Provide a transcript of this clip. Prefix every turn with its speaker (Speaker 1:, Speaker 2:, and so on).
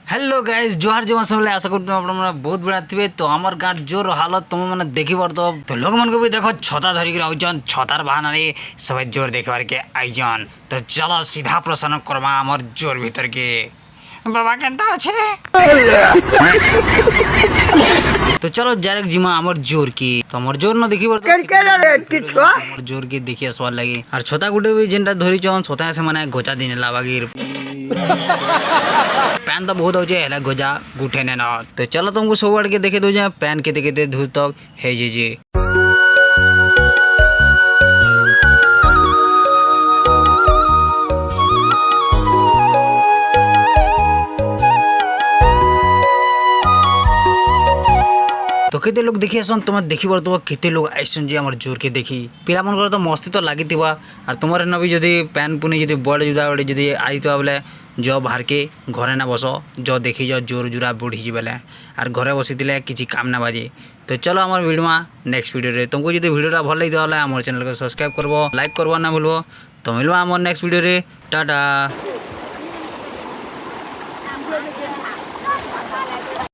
Speaker 1: Hello guys जोहार जमा सब आशा करते बहुत बड़ा थे। तो आमर गाँव जोर हालत तुम मैंने देखी पार तो लोग मन को भी देखो छता धरिक आउन छतार बहाना सब जोर देखबार के आईजन। तो चलो सीधा प्रश्न करमा आमर जोर भीतर के बाबा केनता अच्छे। तो चलो डायरेक्ट जिमा आमर जोर की तो आमर जोर न देखी आमर जोर के देखी आसवार लगी और छता गुटे भी जेनटा धरी छन छता से माने गोचा दिन लाबागिर पैन तो बहुत होचे हेला गोजा गुठे ने न। तो चलो तुमको सब आड़ के देखे दो जे पैन केते केते दूर तक है जे तो केते लोग देखी आसन तुम देखी बार तो केते लोग आइसन जे हमर जोर के देखी पिला मन कर तो मस्ती तो लागी थिबा और तुमरे न भी जदी पैन पुनी जदी बड़ जुदा बड़ी जदी आइतबा बोले जो बाहर के घरे ना बसो जो देखी जो जोर जुरा बुढ़ी जी बोले और घरे बसी दिले किसी काम ना बाजे। तो चलो हमार वीडियो में नेक्स्ट वीडियो रे तुमको जदी वीडियोटा भल लगी तो हमारे चैनल को सब्सक्राइब करबो लाइक करबो ना भूलबो। तो मिलबो हमार नेक्स्ट वीडियो रे टाटा।